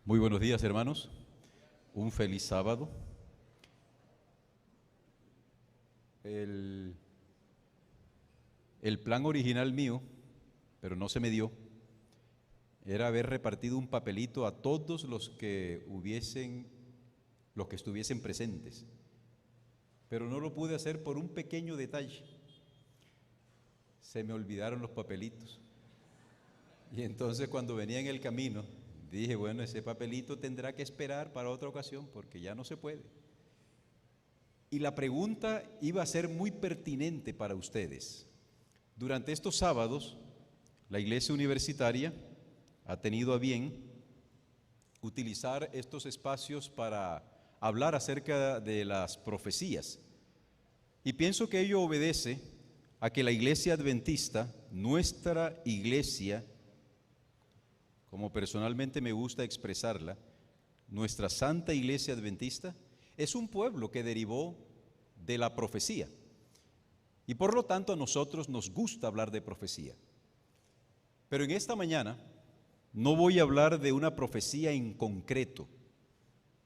Muy buenos días, hermanos. Un feliz sábado. El plan original mío, pero no se me dio, era haber repartido un papelito a todos los que estuviesen presentes. Pero no lo pude hacer por un pequeño detalle. Se me olvidaron los papelitos. Y entonces cuando venía en el camino, dije, bueno, ese papelito tendrá que esperar para otra ocasión porque ya no se puede. Y la pregunta iba a ser muy pertinente para ustedes. Durante estos sábados, la Iglesia Universitaria ha tenido a bien utilizar estos espacios para hablar acerca de las profecías. Y pienso que ello obedece a que la Iglesia Adventista, nuestra iglesia, como personalmente me gusta expresarla, nuestra Santa Iglesia Adventista, es un pueblo que derivó de la profecía. Y por lo tanto a nosotros nos gusta hablar de profecía. Pero en esta mañana no voy a hablar de una profecía en concreto.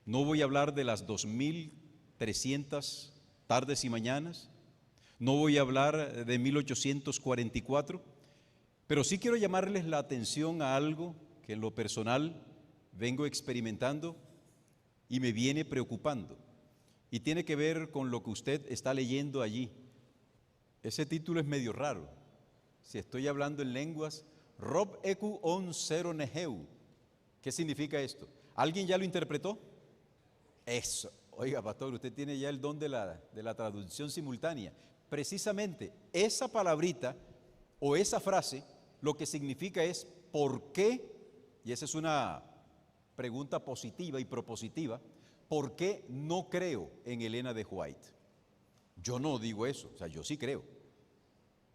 No voy a hablar de las 2300 tardes y mañanas. No voy a hablar de 1844. Pero sí quiero llamarles la atención a algo que en lo personal vengo experimentando y me viene preocupando. Y tiene que ver con lo que usted está leyendo allí. Ese título es medio raro. Si estoy hablando en lenguas, Rob Eku on Zero Neheu. ¿Qué significa esto? ¿Alguien ya lo interpretó? Eso. Oiga, pastor, usted tiene ya el don de la traducción simultánea. Precisamente esa palabrita o esa frase lo que significa es ¿por qué? Y esa es una pregunta positiva y propositiva. ¿Por qué no creo en Elena de White? Yo no digo eso, o sea, yo sí creo.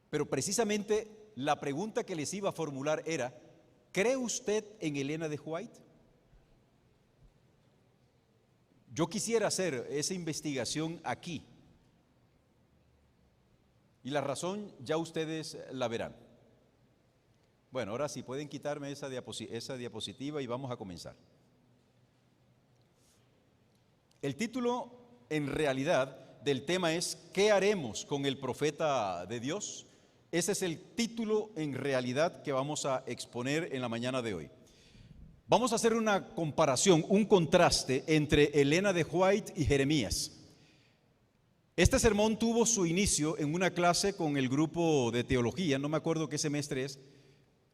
Pero precisamente la pregunta que les iba a formular era, ¿cree usted en Elena de White? Yo quisiera hacer esa investigación aquí. Y la razón ya ustedes la verán. Bueno, ahora sí, pueden quitarme esa diapositiva y vamos a comenzar. El título, en realidad, del tema es ¿qué haremos con el profeta de Dios? Ese es el título, en realidad, que vamos a exponer en la mañana de hoy. Vamos a hacer una comparación, un contraste entre Elena de White y Jeremías. Este sermón tuvo su inicio en una clase con el grupo de teología, no me acuerdo qué semestre es,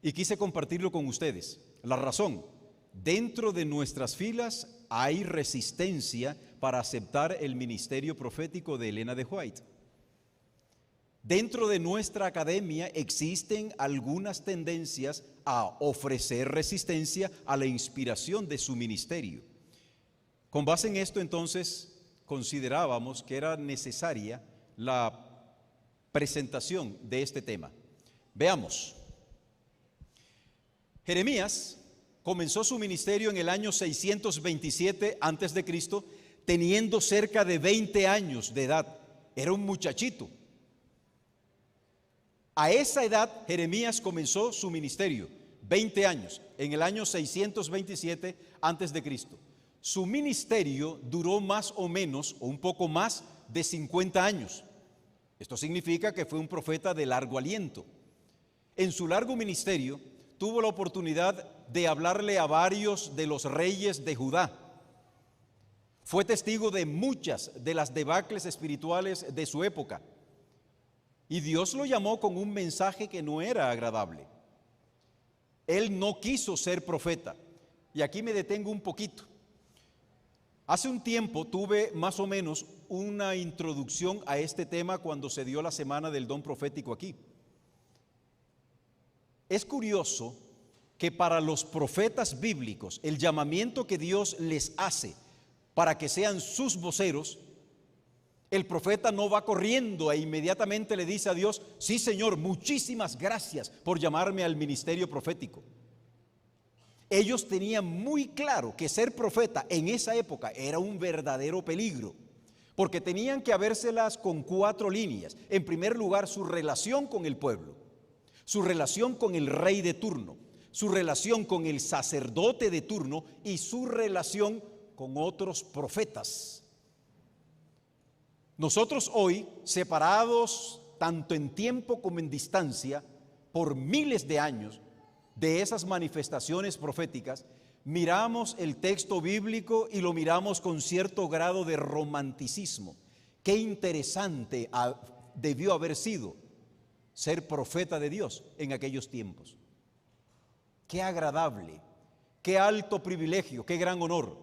y quise compartirlo con ustedes. La razón, dentro de nuestras filas hay resistencia para aceptar el ministerio profético de Elena de White. Dentro de nuestra academia existen algunas tendencias a ofrecer resistencia a la inspiración de su ministerio. Con base en esto, entonces, considerábamos que era necesaria la presentación de este tema. Veamos. Jeremías comenzó su ministerio en el año 627 a.C., teniendo cerca de 20 años de edad. Era un muchachito. A esa edad Jeremías comenzó su ministerio, 20 años, en el año 627 a.C. Su ministerio duró más o menos, o un poco más de 50 años. Esto significa que fue un profeta de largo aliento. En su largo ministerio tuvo la oportunidad de hablarle a varios de los reyes de Judá. Fue testigo de muchas de las debacles espirituales de su época. Y Dios lo llamó con un mensaje que no era agradable. Él no quiso ser profeta. Y aquí me detengo un poquito. Hace un tiempo tuve más o menos una introducción a este tema cuando se dio la semana del don profético aquí. Es curioso que para los profetas bíblicos, el llamamiento que Dios les hace para que sean sus voceros, el profeta no va corriendo e inmediatamente le dice a Dios, sí Señor, muchísimas gracias por llamarme al ministerio profético. Ellos tenían muy claro que ser profeta en esa época era un verdadero peligro, porque tenían que habérselas con 4 líneas. En primer lugar, su relación con el pueblo, su relación con el rey de turno, su relación con el sacerdote de turno y su relación con otros profetas. Nosotros hoy, separados tanto en tiempo como en distancia, por miles de años de esas manifestaciones proféticas, miramos el texto bíblico y lo miramos con cierto grado de romanticismo. Qué interesante debió haber sido ser profeta de Dios en aquellos tiempos. Qué agradable, qué alto privilegio, qué gran honor.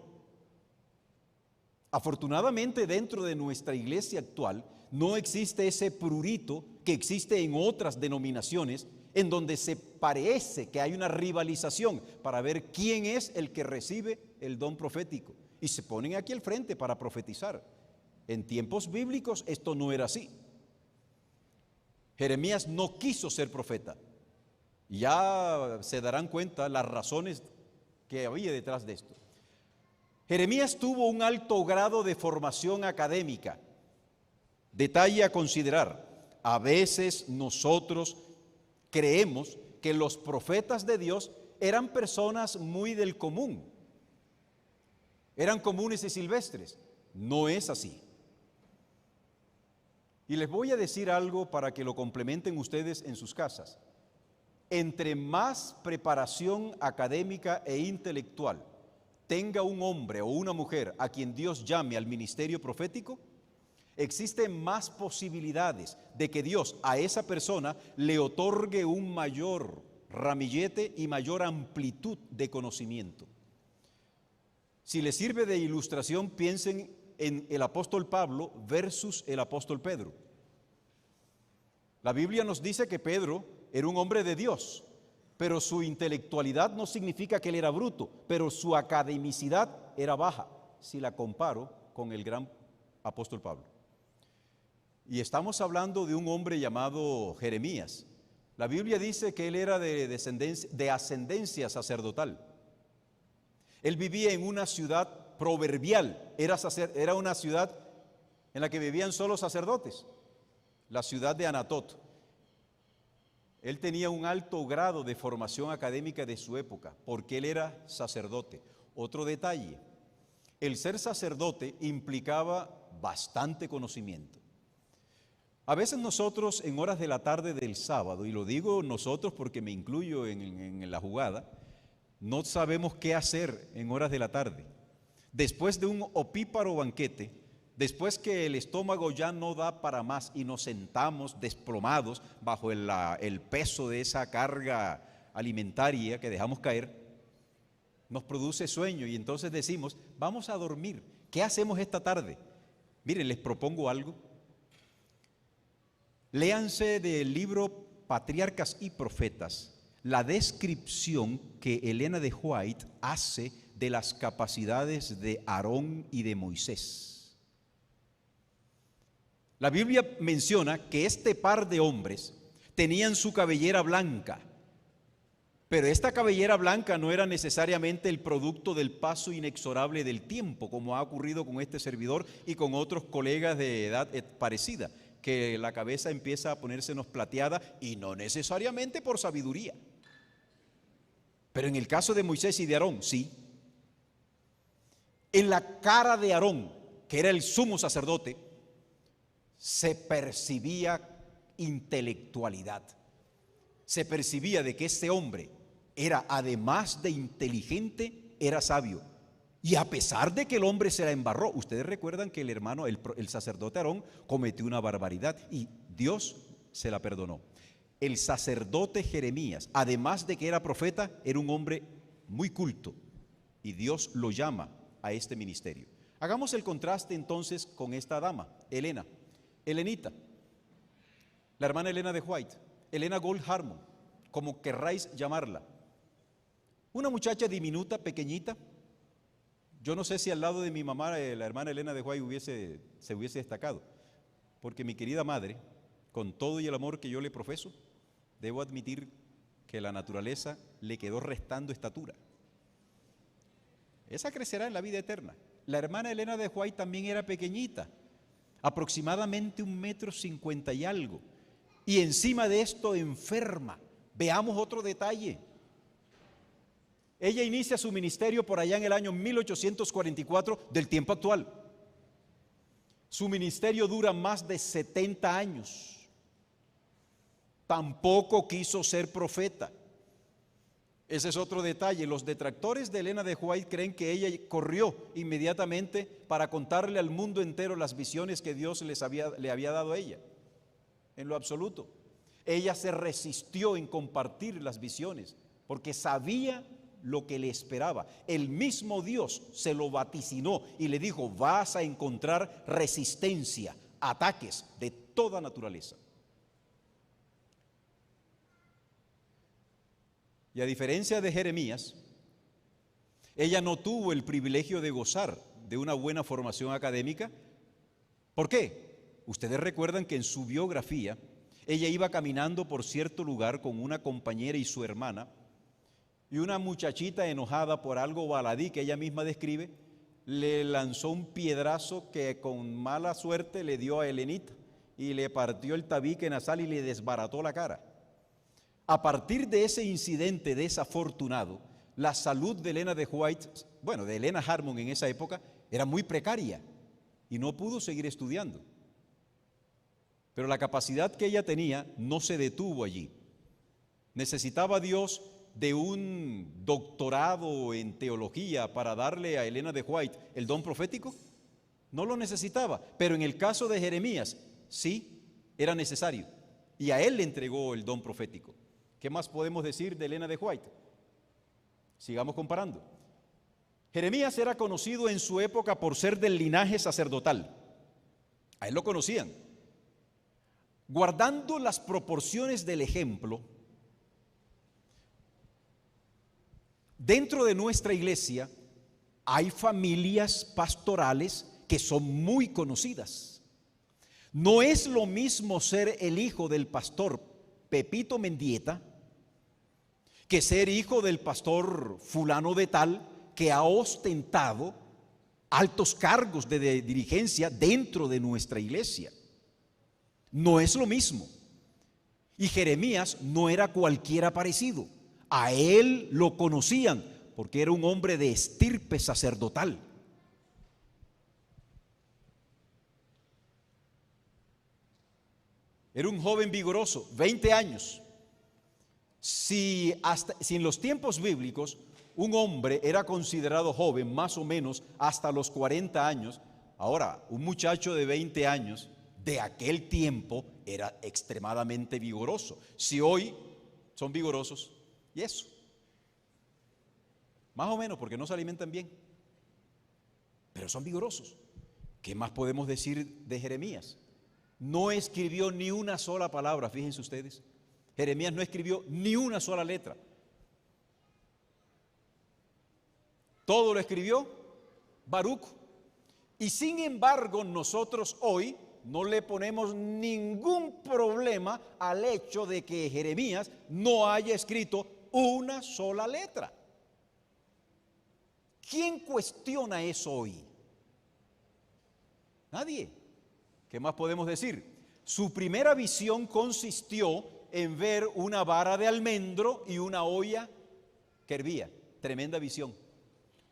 Afortunadamente, dentro de nuestra iglesia actual no existe ese prurito que existe en otras denominaciones, en donde se parece que hay una rivalización para ver quién es el que recibe el don profético. Y se ponen aquí al frente para profetizar. En tiempos bíblicos esto no era así. Jeremías no quiso ser profeta. Ya se darán cuenta las razones que había detrás de esto. Jeremías tuvo un alto grado de formación académica. Detalle a considerar: a veces nosotros creemos que los profetas de Dios eran personas muy del común, eran comunes y silvestres. No es así. Y les voy a decir algo para que lo complementen ustedes en sus casas. Entre más preparación académica e intelectual tenga un hombre o una mujer a quien Dios llame al ministerio profético, existen más posibilidades de que Dios a esa persona le otorgue un mayor ramillete y mayor amplitud de conocimiento. Si les sirve de ilustración, piensen en el apóstol Pablo versus el apóstol Pedro. La Biblia nos dice que Pedro era un hombre de Dios, pero su intelectualidad no significa que él era bruto, pero su academicidad era baja, si la comparo con el gran apóstol Pablo. Y estamos hablando de un hombre llamado Jeremías. La Biblia dice que él era de ascendencia sacerdotal. Él vivía en una ciudad proverbial, era una ciudad en la que vivían solo sacerdotes, la ciudad de Anatot. Él tenía un alto grado de formación académica de su época, porque él era sacerdote. Otro detalle: el ser sacerdote implicaba bastante conocimiento. A veces nosotros en horas de la tarde del sábado, y lo digo nosotros porque me incluyo en la jugada, no sabemos qué hacer en horas de la tarde. Después de un opíparo banquete, después que el estómago ya no da para más y nos sentamos desplomados bajo el peso de esa carga alimentaria que dejamos caer, nos produce sueño y entonces decimos: vamos a dormir. ¿Qué hacemos esta tarde? Miren, les propongo algo. Léanse del libro Patriarcas y Profetas la descripción que Elena de White hace de las capacidades de Aarón y de Moisés. La Biblia menciona que este par de hombres tenían su cabellera blanca, pero esta cabellera blanca no era necesariamente el producto del paso inexorable del tiempo, como ha ocurrido con este servidor y con otros colegas de edad parecida, que la cabeza empieza a ponérsenos plateada, y no necesariamente por sabiduría. Pero en el caso de Moisés y de Aarón, sí. En la cara de Aarón, que era el sumo sacerdote, se percibía intelectualidad. Se percibía de que ese hombre era, además de inteligente, era sabio. Y a pesar de que el hombre se la embarró, ustedes recuerdan que el hermano, el sacerdote Aarón, cometió una barbaridad y Dios se la perdonó. El sacerdote Jeremías, además de que era profeta, era un hombre muy culto y Dios lo llama a este ministerio. Hagamos el contraste entonces con esta dama, Helenita, la hermana Elena de White, Helena Gold Harmon, como querráis llamarla. Una muchacha diminuta, pequeñita. Yo no sé si al lado de mi mamá, la hermana Elena de White, se hubiese destacado, porque mi querida madre, con todo y el amor que yo le profeso, debo admitir que la naturaleza le quedó restando estatura. Esa crecerá en la vida eterna. La hermana Elena de White también era pequeñita, aproximadamente 1,50 m y algo, y encima de esto enferma. Veamos otro detalle. Ella inicia su ministerio por allá en el año 1844 del tiempo actual. Su ministerio dura más de 70 años. Tampoco quiso ser profeta. Ese es otro detalle. Los detractores de Elena de White creen que ella corrió inmediatamente para contarle al mundo entero las visiones que Dios le había dado a ella. En lo absoluto. Ella se resistió en compartir las visiones porque sabía lo que le esperaba. El mismo Dios se lo vaticinó y le dijo: vas a encontrar resistencia, ataques de toda naturaleza. Y a diferencia de Jeremías, ella no tuvo el privilegio de gozar de una buena formación académica. ¿Por qué? Ustedes recuerdan que en su biografía ella iba caminando por cierto lugar con una compañera y su hermana, y una muchachita enojada por algo baladí que ella misma describe, le lanzó un piedrazo que con mala suerte le dio a Elenita y le partió el tabique nasal y le desbarató la cara. A partir de ese incidente desafortunado, la salud de Elena de White, bueno, de Elena Harmon en esa época, era muy precaria y no pudo seguir estudiando. Pero la capacidad que ella tenía no se detuvo allí. ¿Necesitaba Dios de un doctorado en teología para darle a Elena de White el don profético? No lo necesitaba, pero en el caso de Jeremías sí era necesario y a él le entregó el don profético. ¿Qué más podemos decir de Elena de White? Sigamos comparando. Jeremías era conocido en su época por ser del linaje sacerdotal. A él lo conocían. Guardando las proporciones del ejemplo, dentro de nuestra iglesia hay familias pastorales que son muy conocidas. No es lo mismo ser el hijo del pastor Pepito Mendieta que ser hijo del pastor fulano de tal, que ha ostentado altos cargos de dirigencia dentro de nuestra iglesia. No es lo mismo. Y Jeremías no era cualquiera parecido. A él lo conocían porque era un hombre de estirpe sacerdotal. Era un joven vigoroso, 20 años. Si en los tiempos bíblicos un hombre era considerado joven más o menos hasta los 40 años, ahora un muchacho de 20 años de aquel tiempo era extremadamente vigoroso. Si hoy son vigorosos, y eso, más o menos, porque no se alimentan bien, pero son vigorosos. ¿Qué más podemos decir de Jeremías? No escribió ni una sola palabra, fíjense ustedes. Jeremías no escribió ni una sola letra. Todo lo escribió Baruc. Y sin embargo, nosotros hoy no le ponemos ningún problema al hecho de que Jeremías no haya escrito una sola letra. ¿Quién cuestiona eso hoy? Nadie. ¿Qué más podemos decir? Su primera visión consistió en ver una vara de almendro y una olla que hervía. Tremenda visión.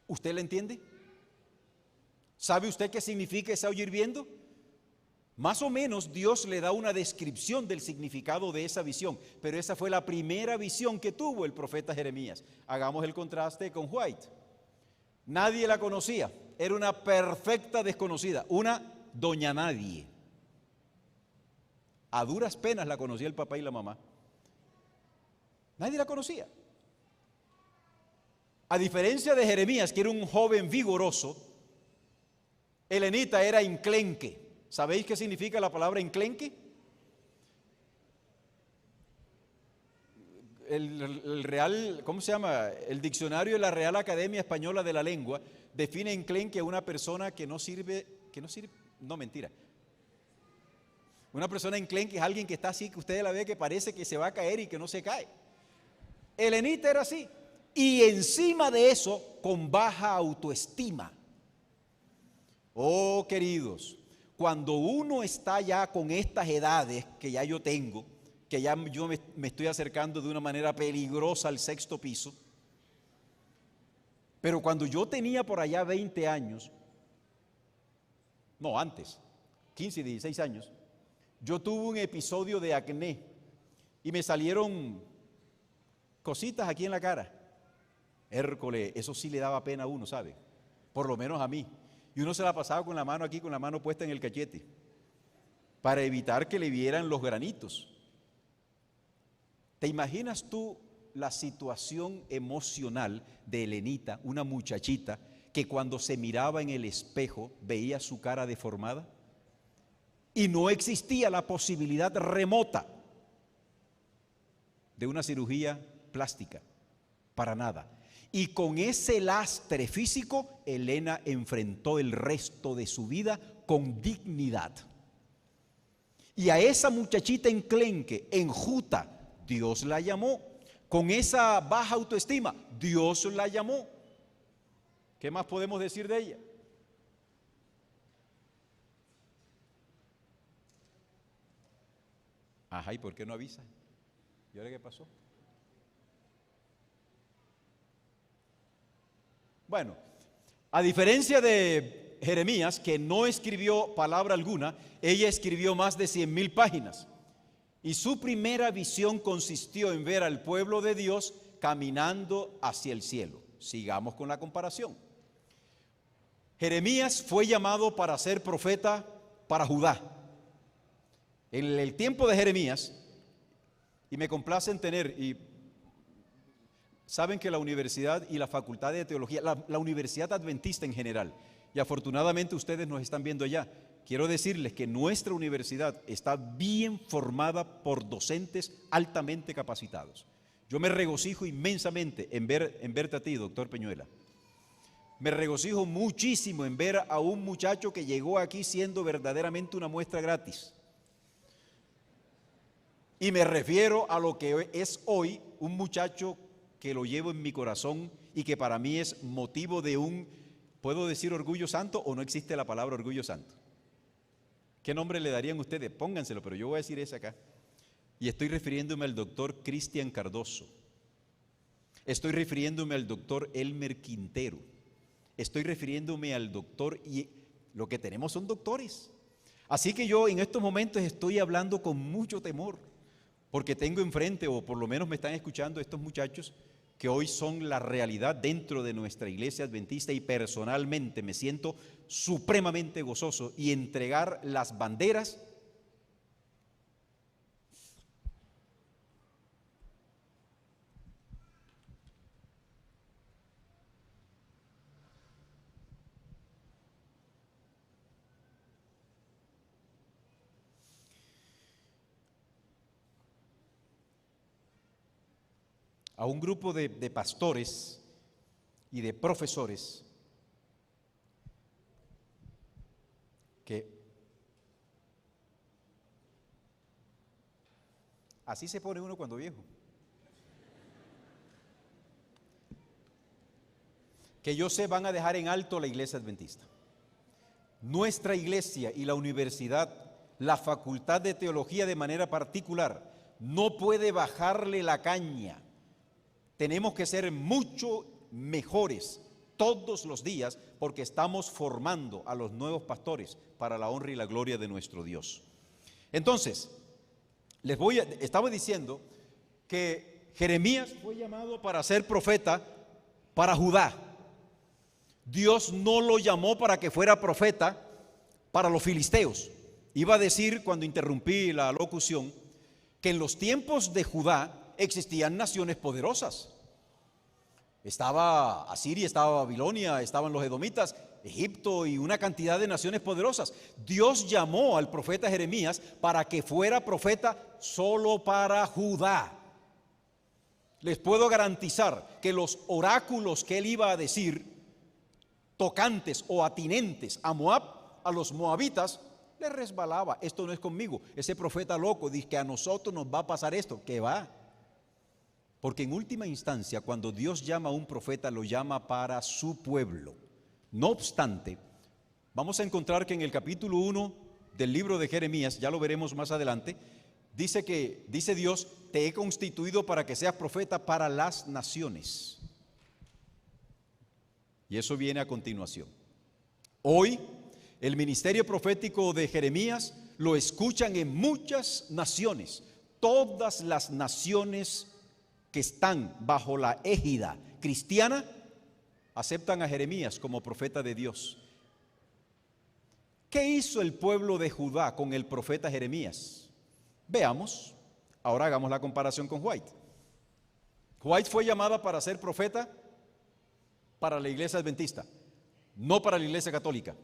¿Usted la entiende? ¿Sabe usted qué significa esa olla hirviendo? Más o menos Dios le da una descripción del significado de esa visión, pero esa fue la primera visión que tuvo el profeta Jeremías. Hagamos el contraste con White. Nadie la conocía, era una perfecta desconocida, una doña nadie. A duras penas la conocía el papá y la mamá. Nadie la conocía. A diferencia de Jeremías, que era un joven vigoroso, Elenita era enclenque. ¿Sabéis qué significa la palabra enclenque? ¿Cómo se llama? El diccionario de la Real Academia Española de la Lengua define enclenque a una persona que no sirve, no, mentira. Una persona enclenque es alguien que está así, que usted la ve que parece que se va a caer y que no se cae. Elenita era así. Y encima de eso, con baja autoestima. Oh, queridos, cuando uno está ya con estas edades que ya yo tengo, que ya yo me estoy acercando de una manera peligrosa al sexto piso, Pero cuando yo tenía por allá 20 años, no antes, 15, 16 años, yo tuve un episodio de acné y me salieron cositas aquí en la cara. Hércole, eso sí le daba pena a uno, ¿sabe? Por lo menos a mí. Y uno se la pasaba con la mano aquí, con la mano puesta en el cachete, para evitar que le vieran los granitos. ¿Te imaginas tú la situación emocional de Elenita, una muchachita que cuando se miraba en el espejo veía su cara deformada? Y no existía la posibilidad remota de una cirugía plástica, para nada. Y con ese lastre físico, Elena enfrentó el resto de su vida con dignidad. Y a esa muchachita enclenque, enjuta, Dios la llamó. Con esa baja autoestima, Dios la llamó. ¿Qué más podemos decir de ella? Ajá, ¿y por qué no avisa? ¿Y ahora qué pasó? Bueno, a diferencia de Jeremías, que no escribió palabra alguna, ella escribió más de 100,000 páginas. Y su primera visión consistió en ver al pueblo de Dios caminando hacia el cielo. Sigamos con la comparación. Jeremías fue llamado para ser profeta para Judá. En el tiempo de Jeremías, y me complace en tener, y saben que la universidad y la facultad de teología, la universidad adventista en general, y afortunadamente ustedes nos están viendo allá, quiero decirles que nuestra universidad está bien formada por docentes altamente capacitados. Yo me regocijo inmensamente en verte a ti, doctor Peñuela. Me regocijo muchísimo en ver a un muchacho que llegó aquí siendo verdaderamente una muestra gratis. Y me refiero a lo que es hoy un muchacho que lo llevo en mi corazón y que para mí es motivo de un, ¿puedo decir orgullo santo o no existe la palabra orgullo santo? ¿Qué nombre le darían ustedes? Pónganselo, pero yo voy a decir ese acá. Y estoy refiriéndome al doctor Cristian Cardoso. Estoy refiriéndome al doctor Elmer Quintero. Estoy refiriéndome al doctor, y lo que tenemos son doctores. Así que yo en estos momentos estoy hablando con mucho temor, porque tengo enfrente, o por lo menos me están escuchando estos muchachos que hoy son la realidad dentro de nuestra iglesia adventista, y personalmente me siento supremamente gozoso y entregar las banderas a un grupo de pastores y de profesores que así se pone uno cuando viejo, que yo sé van a dejar en alto la iglesia adventista. Nuestra iglesia y la universidad, la facultad de teología de manera particular, no puede bajarle la caña. Tenemos que ser mucho mejores todos los días, porque estamos formando a los nuevos pastores para la honra y la gloria de nuestro Dios. Entonces, estaba diciendo que Jeremías fue llamado para ser profeta para Judá. Dios no lo llamó para que fuera profeta para los filisteos. Iba a decir, cuando interrumpí la locución, que en los tiempos de Judá existían naciones poderosas. Estaba Asiria, estaba Babilonia, estaban los edomitas, Egipto y una cantidad de naciones poderosas. Dios llamó al profeta Jeremías para que fuera profeta solo para Judá. Les puedo garantizar que los oráculos que él iba a decir, tocantes o atinentes a Moab, a los moabitas, les resbalaba. Esto no es conmigo. Ese profeta loco dice que a nosotros nos va a pasar esto. ¿Qué va? Porque en última instancia, cuando Dios llama a un profeta, lo llama para su pueblo. No obstante, vamos a encontrar que en el capítulo 1 del libro de Jeremías, ya lo veremos más adelante, dice Dios, te he constituido para que seas profeta para las naciones. Y eso viene a continuación. Hoy, el ministerio profético de Jeremías lo escuchan en muchas naciones. Todas las naciones que están bajo la égida cristiana aceptan a Jeremías como profeta de Dios. ¿Qué hizo el pueblo de Judá con el profeta Jeremías? Veamos, ahora hagamos la comparación con White. White fue llamada para ser profeta para la iglesia adventista, no para la iglesia católica,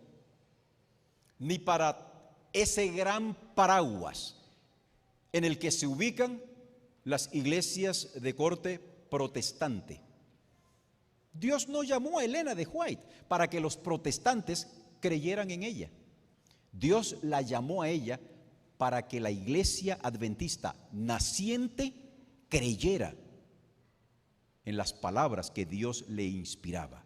ni para ese gran paraguas en el que se ubican las iglesias de corte protestante. Dios no llamó a Elena de White para que los protestantes creyeran en ella. Dios la llamó a ella para que la iglesia adventista naciente creyera en las palabras que Dios le inspiraba.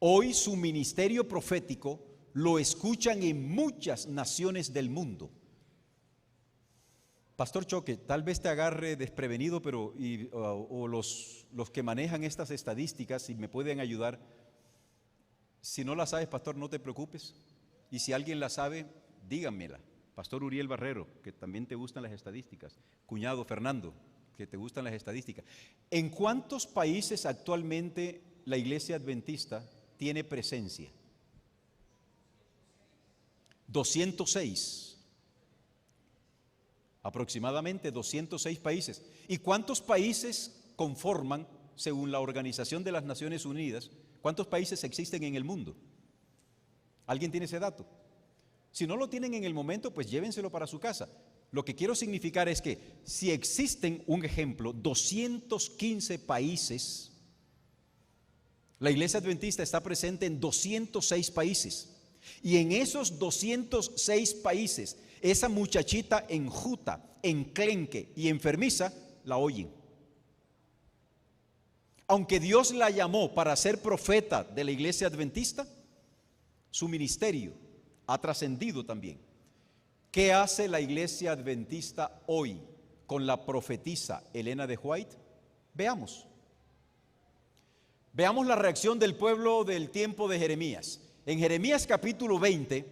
Hoy su ministerio profético lo escuchan en muchas naciones del mundo. Pastor Choque, tal vez te agarre desprevenido, pero los que manejan estas estadísticas, si me pueden ayudar. Si no la sabes, pastor, no te preocupes. Y si alguien la sabe, díganmela. Pastor Uriel Barrero, que también te gustan las estadísticas. Cuñado Fernando, que te gustan las estadísticas. ¿En cuántos países actualmente la iglesia adventista tiene presencia? 206. Aproximadamente 206 países. ¿Y cuántos países conforman, según la Organización de las Naciones Unidas, cuántos países existen en el mundo? ¿Alguien tiene ese dato? Si no lo tienen en el momento, pues llévenselo para su casa. Lo que quiero significar es que si existen, un ejemplo, 215 países, la iglesia adventista está presente en 206 países. Y en esos 206 países, esa muchachita enjuta, enclenque y enfermiza, la oyen. Aunque Dios la llamó para ser profeta de la iglesia adventista, su ministerio ha trascendido también. ¿Qué hace la iglesia adventista hoy con la profetisa Elena de White? Veamos. Veamos la reacción del pueblo del tiempo de Jeremías. En Jeremías capítulo 20,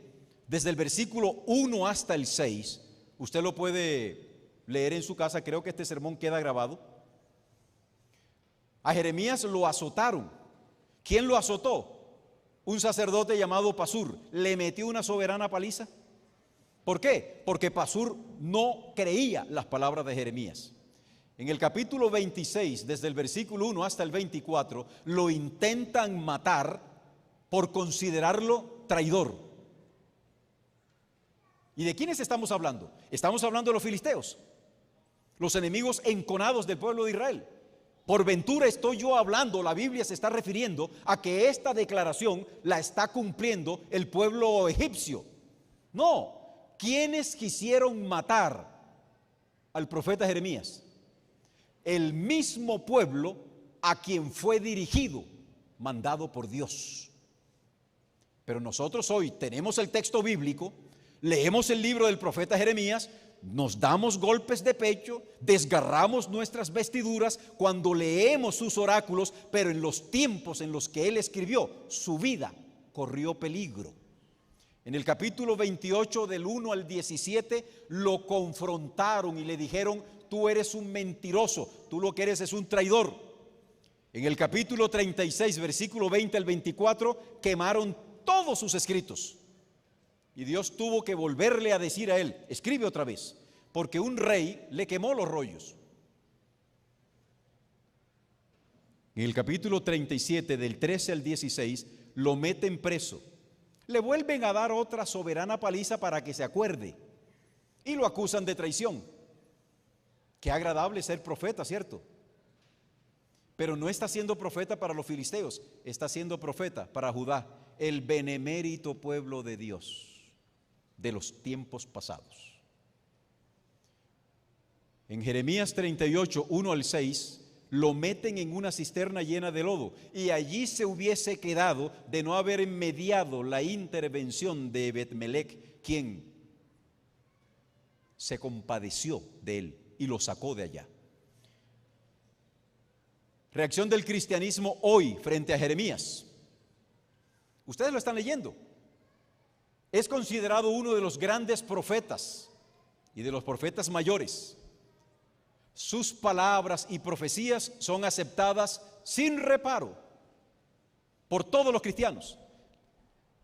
desde el versículo 1 hasta el 6, usted lo puede leer en su casa, creo que este sermón queda grabado. A Jeremías lo azotaron. ¿Quién lo azotó? Un sacerdote llamado Pasur. Le metió una soberana paliza. ¿Por qué? Porque Pasur no creía las palabras de Jeremías. En el capítulo 26, desde el versículo 1 hasta el 24, lo intentan matar por considerarlo traidor. ¿Y de quiénes estamos hablando? Estamos hablando de los filisteos, los enemigos enconados del pueblo de Israel. Por ventura estoy yo hablando, la Biblia se está refiriendo a que esta declaración la está cumpliendo el pueblo egipcio. No, ¿quiénes quisieron matar al profeta Jeremías? El mismo pueblo a quien fue dirigido, mandado por Dios. Pero nosotros hoy tenemos el texto bíblico, leemos el libro del profeta Jeremías, nos damos golpes de pecho, desgarramos nuestras vestiduras cuando leemos sus oráculos, pero en los tiempos en los que él escribió, su vida corrió peligro. En el capítulo 28 del 1 al 17 lo confrontaron y le dijeron: tú eres un mentiroso, tú lo que eres es un traidor. En el capítulo 36, versículo 20 al 24, quemaron todos sus escritos. Y Dios tuvo que volverle a decir a él: escribe otra vez, porque un rey le quemó los rollos. En el capítulo 37, del 13 al 16, lo meten preso. Le vuelven a dar otra soberana paliza para que se acuerde. Y lo acusan de traición. Qué agradable ser profeta, ¿cierto? Pero no está siendo profeta para los filisteos, está siendo profeta para Judá, el benemérito pueblo de Dios de los tiempos pasados. En Jeremías 38, 1 al 6, lo meten en una cisterna llena de lodo, y allí se hubiese quedado de no haber mediado la intervención de Ebed-Melech, quien se compadeció de él y lo sacó de allá. Reacción del cristianismo hoy frente a Jeremías. Ustedes lo están leyendo. Es considerado uno de los grandes profetas y de los profetas mayores. Sus palabras y profecías son aceptadas sin reparo por todos los cristianos.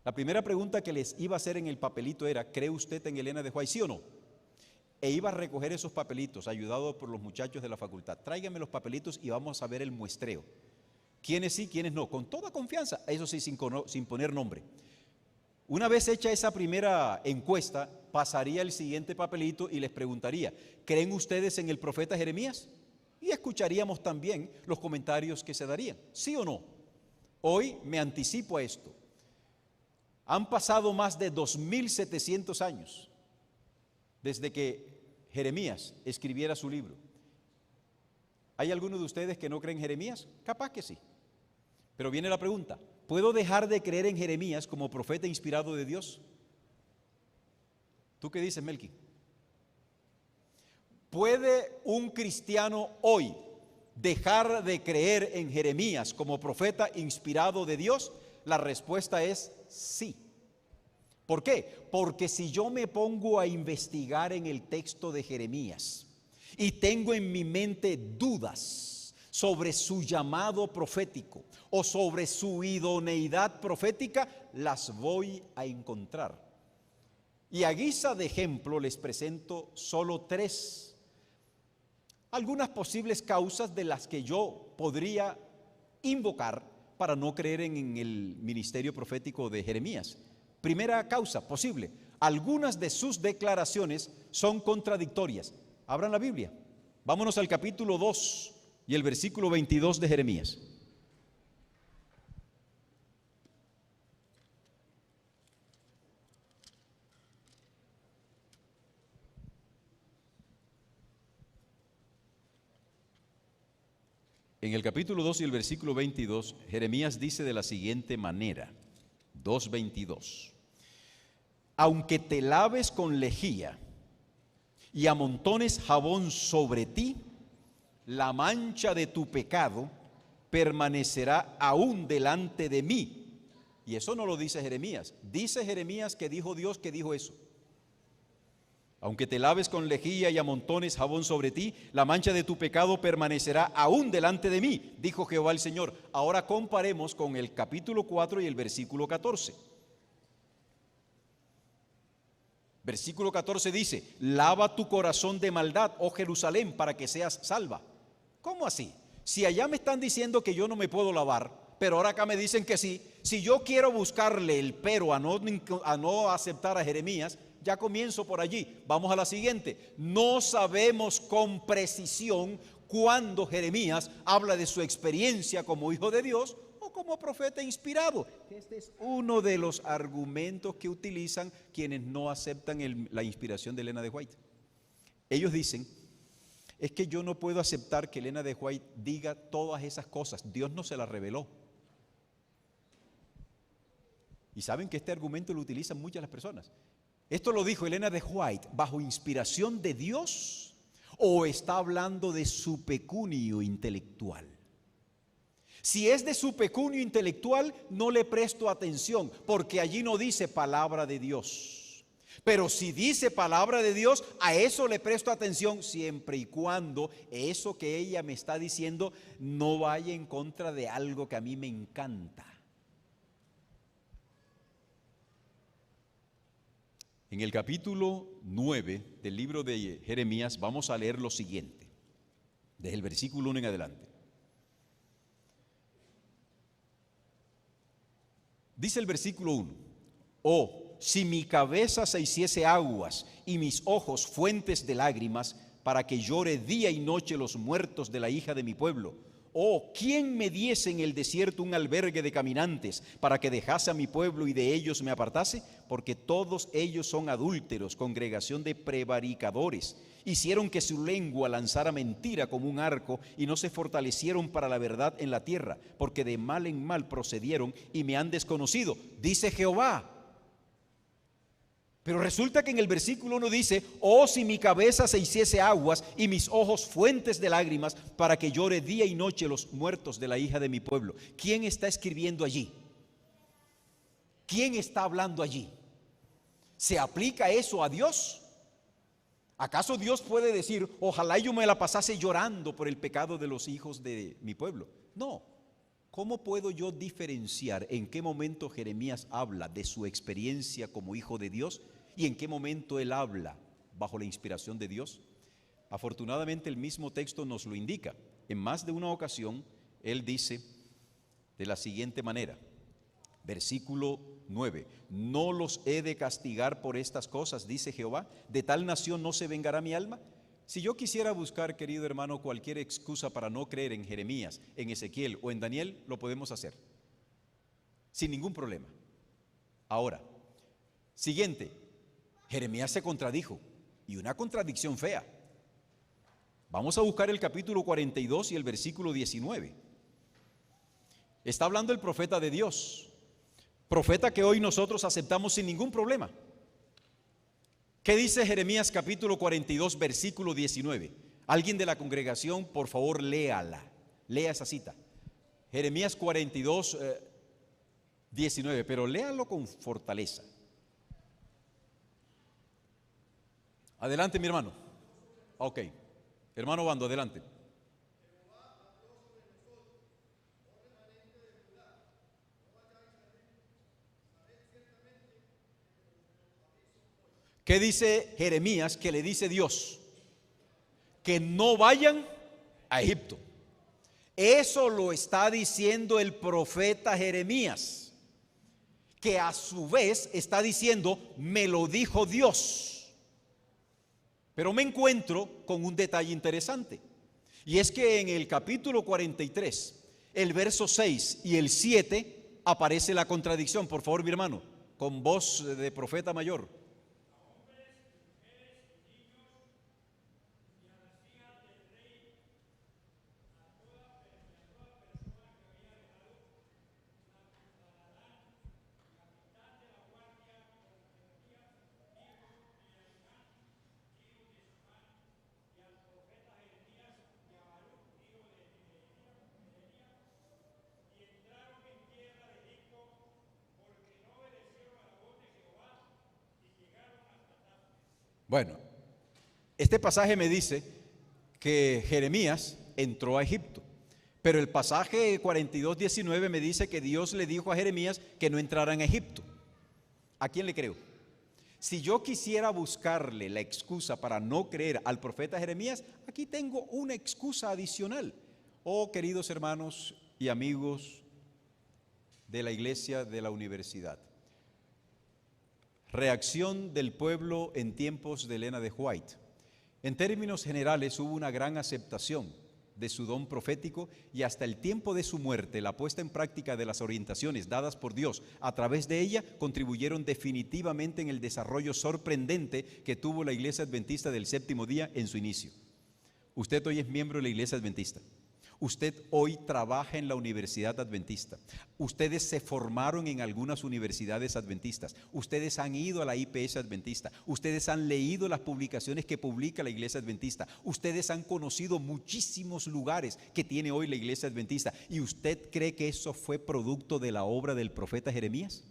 La primera pregunta que les iba a hacer en el papelito era: ¿cree usted en Elena de White, sí o no? E iba a recoger esos papelitos, ayudado por los muchachos de la facultad. Tráiganme los papelitos y vamos a ver el muestreo. ¿Quiénes sí, quiénes no? Con toda confianza, eso sí, sin poner nombre. Una vez hecha esa primera encuesta, pasaría el siguiente papelito y les preguntaría: ¿creen ustedes en el profeta Jeremías? Y escucharíamos también los comentarios que se darían, ¿sí o no? Hoy me anticipo a esto. Han pasado más de 2700 años desde que Jeremías escribiera su libro. ¿Hay alguno de ustedes que no creen en Jeremías? Capaz que sí. Pero viene la pregunta: ¿puedo dejar de creer en Jeremías como profeta inspirado de Dios? ¿Tú qué dices, Melqui? ¿Puede un cristiano hoy dejar de creer en Jeremías como profeta inspirado de Dios? La respuesta es sí. ¿Por qué? Porque si yo me pongo a investigar en el texto de Jeremías y tengo en mi mente dudas sobre su llamado profético o sobre su idoneidad profética, las voy a encontrar. Y a guisa de ejemplo les presento solo 3, algunas posibles causas de las que yo podría invocar para no creer en el ministerio profético de Jeremías. Primera causa posible: algunas de sus declaraciones son contradictorias. Abran la Biblia. Vámonos al capítulo 2 y el versículo 22 de Jeremías. En el capítulo 2 y el versículo 22, Jeremías dice de la siguiente manera, 2:22: aunque te laves con lejía y amontones jabón sobre ti, la mancha de tu pecado permanecerá aún delante de mí. Y eso no lo dice Jeremías. Dice Jeremías que dijo Dios que dijo eso. Aunque te laves con lejía y amontones jabón sobre ti, la mancha de tu pecado permanecerá aún delante de mí, dijo Jehová el Señor. Ahora comparemos con el capítulo 4 y el versículo 14. Versículo 14 dice: lava tu corazón de maldad, oh Jerusalén, para que seas salva. ¿Cómo así? Si allá me están diciendo que yo no me puedo lavar, pero ahora acá me dicen que sí. Si yo quiero buscarle el pero a no aceptar a Jeremías, ya comienzo por allí. Vamos a la siguiente. No sabemos con precisión cuándo Jeremías habla de su experiencia como hijo de Dios o como profeta inspirado. Este es uno de los argumentos que utilizan quienes no aceptan la inspiración de Elena de White. Ellos dicen: es que yo no puedo aceptar que Elena de White diga todas esas cosas. Dios no se las reveló. Y saben que este argumento lo utilizan muchas las personas. ¿Esto lo dijo Elena de White bajo inspiración de Dios o está hablando de su pecunio intelectual? Si es de su pecunio intelectual, no le presto atención, porque allí no dice palabra de Dios. Pero si dice palabra de Dios, a eso le presto atención, siempre y cuando eso que ella me está diciendo no vaya en contra de algo que a mí me encanta. En el capítulo 9 del libro de Jeremías vamos a leer lo siguiente, desde el versículo 1 en adelante. Dice el versículo 1: oh, si mi cabeza se hiciese aguas y mis ojos fuentes de lágrimas, para que llore día y noche los muertos de la hija de mi pueblo. Oh, ¿quién me diese en el desierto un albergue de caminantes para que dejase a mi pueblo y de ellos me apartase? Porque todos ellos son adúlteros, congregación de prevaricadores. Hicieron que su lengua lanzara mentira como un arco y no se fortalecieron para la verdad en la tierra, porque de mal en mal procedieron y me han desconocido, dice Jehová. Pero resulta que en el versículo 1 dice: oh, si mi cabeza se hiciese aguas y mis ojos fuentes de lágrimas, para que llore día y noche los muertos de la hija de mi pueblo. ¿Quién está escribiendo allí? ¿Quién está hablando allí? ¿Se aplica eso a Dios? ¿Acaso Dios puede decir: ojalá yo me la pasase llorando por el pecado de los hijos de mi pueblo? No. ¿Cómo puedo yo diferenciar en qué momento Jeremías habla de su experiencia como hijo de Dios y en qué momento él habla bajo la inspiración de Dios? Afortunadamente el mismo texto nos lo indica. En más de una ocasión él dice de la siguiente manera, versículo 9: no los he de castigar por estas cosas, dice Jehová, de tal nación no se vengará mi alma. Si yo quisiera buscar, querido hermano, cualquier excusa para no creer en Jeremías, en Ezequiel o en Daniel, lo podemos hacer sin ningún problema. Ahora, siguiente, Jeremías se contradijo, y una contradicción fea. Vamos a buscar el capítulo 42 y el versículo 19. Está hablando el profeta de Dios, profeta que hoy nosotros aceptamos sin ningún problema. ¿Qué dice Jeremías capítulo 42, versículo 19? Alguien de la congregación, por favor, léala. Lea esa cita. Jeremías 42, 19, pero léalo con fortaleza. Adelante, mi hermano. Ok. Hermano Bando, adelante. ¿Qué dice Jeremías que le dice Dios? Que no vayan a Egipto. Eso lo está diciendo el profeta Jeremías, que a su vez está diciendo: me lo dijo Dios. Pero me encuentro con un detalle interesante, y es que en el capítulo 43, el verso 6 y el 7, aparece la contradicción. Por favor, mi hermano, con voz de profeta mayor. Bueno, este pasaje me dice que Jeremías entró a Egipto, pero el pasaje 42:19 me dice que Dios le dijo a Jeremías que no entrara en Egipto. ¿A quién le creo? Si yo quisiera buscarle la excusa para no creer al profeta Jeremías, aquí tengo una excusa adicional. Oh, queridos hermanos y amigos de la iglesia de la universidad, reacción del pueblo en tiempos de Elena de White. En términos generales hubo una gran aceptación de su don profético, y hasta el tiempo de su muerte la puesta en práctica de las orientaciones dadas por Dios a través de ella contribuyeron definitivamente en el desarrollo sorprendente que tuvo la Iglesia Adventista del Séptimo Día en su inicio. Usted hoy es miembro de la Iglesia Adventista. Usted hoy trabaja en la Universidad Adventista. Ustedes se formaron en algunas universidades adventistas. Ustedes han ido a la IPS Adventista. Ustedes han leído las publicaciones que publica la Iglesia Adventista. Ustedes han conocido muchísimos lugares que tiene hoy la Iglesia Adventista. ¿Y usted cree que eso fue producto de la obra del profeta Jeremías?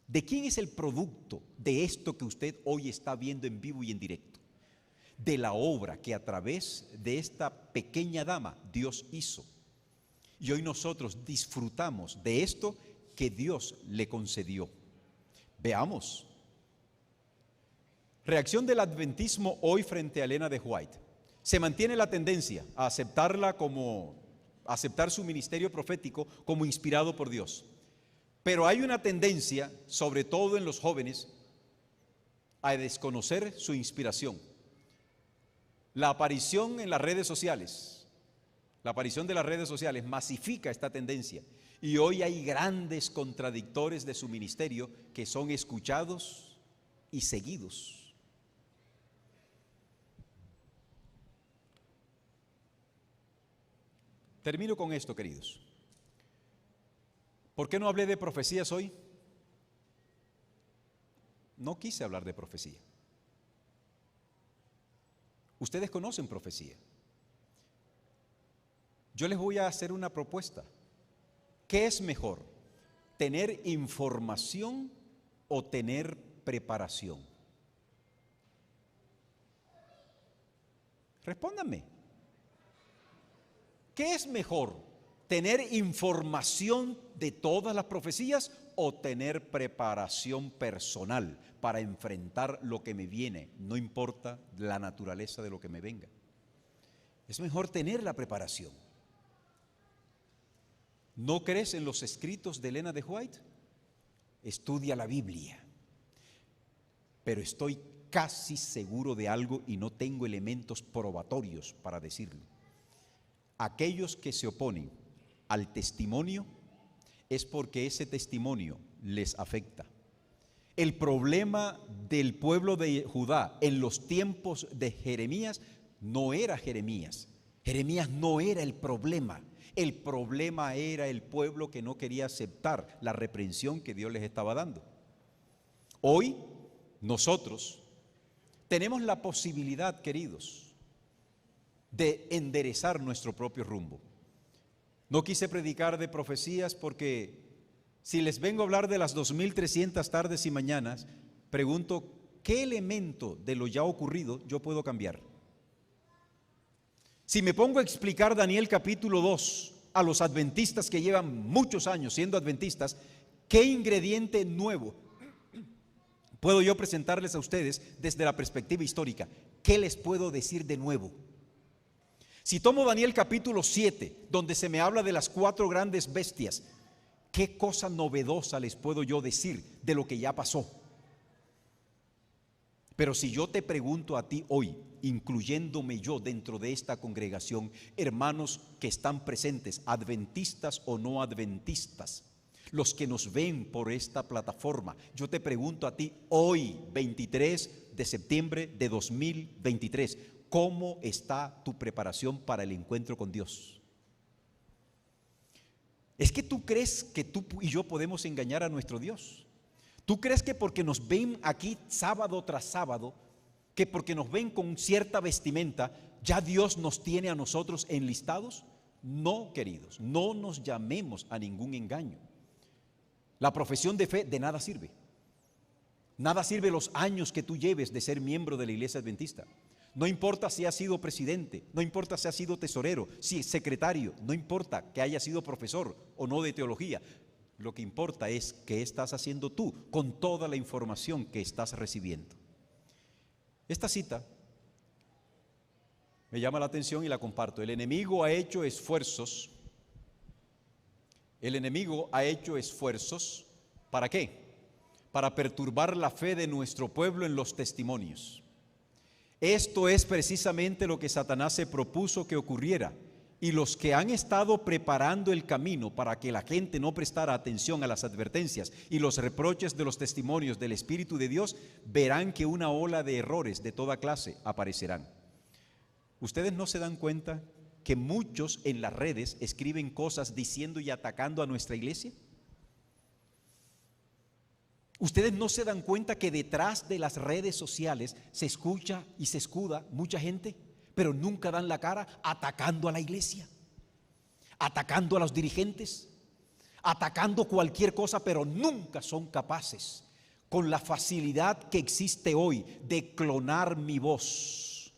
¿De quién es el producto de esto que usted hoy está viendo en vivo y en directo? De la obra que a través de esta pequeña dama Dios hizo. Y hoy nosotros disfrutamos de esto que Dios le concedió. Veamos. Reacción del adventismo hoy frente a Elena de White. Se mantiene la tendencia a aceptar su ministerio profético como inspirado por Dios. Pero hay una tendencia, sobre todo en los jóvenes, a desconocer su inspiración. La aparición de las redes sociales masifica esta tendencia, y hoy hay grandes contradictores de su ministerio que son escuchados y seguidos. Termino con esto, queridos. ¿Por qué no hablé de profecías hoy? No quise hablar de profecía. Ustedes conocen profecía. Yo les voy a hacer una propuesta. ¿Qué es mejor? ¿Tener información o tener preparación? Respóndanme. ¿Qué es mejor? ¿Tener información de todas las profecías o tener preparación personal para enfrentar lo que me viene? No importa la naturaleza de lo que me venga. Es mejor tener la preparación. ¿No crees en los escritos de Elena de White? Estudia la Biblia. Pero estoy casi seguro de algo y no tengo elementos probatorios para decirlo. Aquellos que se oponen al testimonio es porque ese testimonio les afecta. El problema del pueblo de Judá en los tiempos de Jeremías no era Jeremías. Jeremías no era el problema. El problema era el pueblo que no quería aceptar la reprensión que Dios les estaba dando. Hoy nosotros tenemos la posibilidad, queridos, de enderezar nuestro propio rumbo. No quise predicar de profecías porque si les vengo a hablar de las 2300 tardes y mañanas, pregunto, ¿qué elemento de lo ya ocurrido yo puedo cambiar? Si me pongo a explicar Daniel capítulo 2 a los adventistas que llevan muchos años siendo adventistas, ¿qué ingrediente nuevo puedo yo presentarles a ustedes desde la perspectiva histórica? ¿Qué les puedo decir de nuevo? Si tomo Daniel capítulo 7, donde se me habla de las 4 grandes bestias, ¿qué cosa novedosa les puedo yo decir de lo que ya pasó? Pero si yo te pregunto a ti hoy, incluyéndome yo dentro de esta congregación, hermanos que están presentes, adventistas o no adventistas, los que nos ven por esta plataforma, yo te pregunto a ti hoy, 23 de septiembre de 2023, ¿cómo está tu preparación para el encuentro con Dios? ¿Es que tú crees que tú y yo podemos engañar a nuestro Dios? ¿Tú crees que porque nos ven aquí sábado tras sábado, que porque nos ven con cierta vestimenta, ya Dios nos tiene a nosotros enlistados? No, queridos, no nos llamemos a ningún engaño. La profesión de fe de nada sirve. Nada sirve los años que tú lleves de ser miembro de la iglesia adventista. No importa si has sido presidente, no importa si has sido tesorero, si es secretario, no importa que hayas sido profesor o no de teología. Lo que importa es qué estás haciendo tú con toda la información que estás recibiendo. Esta cita me llama la atención y la comparto. El enemigo ha hecho esfuerzos. El enemigo ha hecho esfuerzos, ¿para qué? Para perturbar la fe de nuestro pueblo en los testimonios. Esto es precisamente lo que Satanás se propuso que ocurriera, y los que han estado preparando el camino para que la gente no prestara atención a las advertencias y los reproches de los testimonios del Espíritu de Dios, verán que una ola de errores de toda clase aparecerán. ¿Ustedes no se dan cuenta que muchos en las redes escriben cosas diciendo y atacando a nuestra iglesia? ¿Ustedes no se dan cuenta que detrás de las redes sociales se escucha y se escuda mucha gente, pero nunca dan la cara atacando a la iglesia, atacando a los dirigentes, atacando cualquier cosa, pero nunca son capaces, con la facilidad que existe hoy, de clonar mi voz?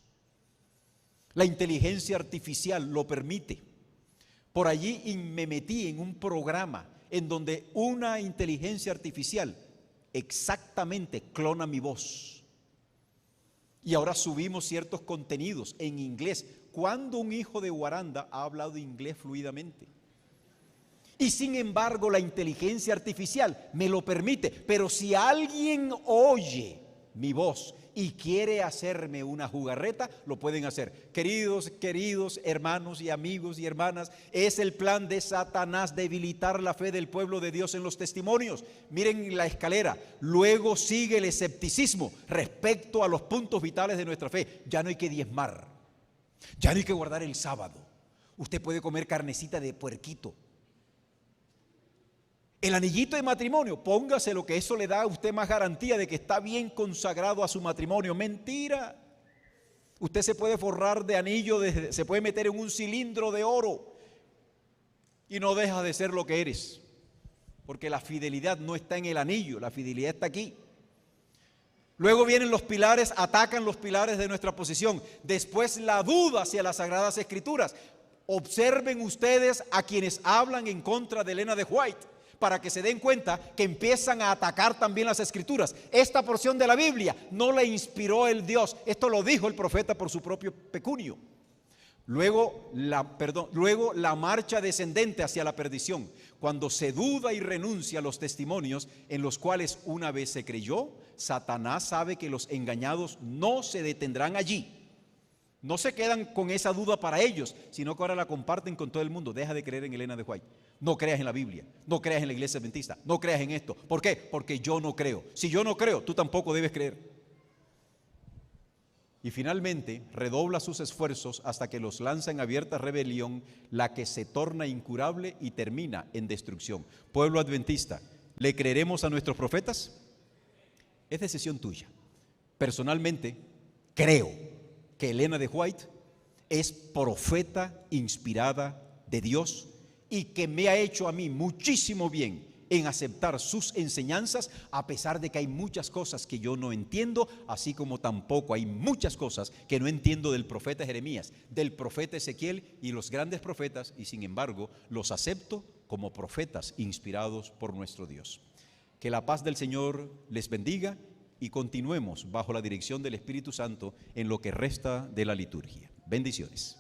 La inteligencia artificial lo permite. Por allí me metí en un programa en donde una inteligencia artificial exactamente clona mi voz. Y ahora subimos ciertos contenidos en inglés. ¿Cuándo un hijo de Guaranda ha hablado inglés fluidamente? Y sin embargo la inteligencia artificial me lo permite. Pero si alguien oye mi voz y quiere hacerme una jugarreta, lo pueden hacer. Queridos hermanos y amigos y hermanas, es el plan de Satanás debilitar la fe del pueblo de Dios en los testimonios. Miren la escalera, luego sigue el escepticismo respecto a los puntos vitales de nuestra fe. Ya no hay que diezmar, ya no hay que guardar el sábado. Usted puede comer carnecita de puerquito. El anillito de matrimonio, póngaselo, que eso le da a usted más garantía de que está bien consagrado a su matrimonio. Mentira. Usted se puede forrar de anillo, se puede meter en un cilindro de oro y no deja de ser lo que eres. Porque la fidelidad no está en el anillo, la fidelidad está aquí. Luego vienen los pilares, atacan los pilares de nuestra posición. Después la duda hacia las Sagradas Escrituras. Observen ustedes a quienes hablan en contra de Elena de White, para que se den cuenta que empiezan a atacar también las Escrituras. Esta porción de la Biblia no la inspiró el Dios, esto lo dijo el profeta por su propio pecunio. Luego la marcha descendente hacia la perdición, cuando se duda y renuncia a los testimonios en los cuales una vez se creyó. Satanás sabe que los engañados no se detendrán allí. No se quedan con esa duda para ellos, sino que ahora la comparten con todo el mundo. Deja de creer en Elena de White. No creas en la Biblia, no creas en la iglesia adventista, no creas en esto. ¿Por qué? Porque yo no creo. Si yo no creo, tú tampoco debes creer. Y finalmente redobla sus esfuerzos hasta que los lanza en abierta rebelión, la que se torna incurable y termina en destrucción. Pueblo adventista, ¿le creeremos a nuestros profetas? Es decisión tuya. Personalmente, creo que Elena de White es profeta inspirada de Dios y que me ha hecho a mí muchísimo bien en aceptar sus enseñanzas, a pesar de que hay muchas cosas que yo no entiendo, así como tampoco hay muchas cosas que no entiendo del profeta Jeremías, del profeta Ezequiel y los grandes profetas, y sin embargo los acepto como profetas inspirados por nuestro Dios. Que la paz del Señor les bendiga y continuemos bajo la dirección del Espíritu Santo en lo que resta de la liturgia. Bendiciones.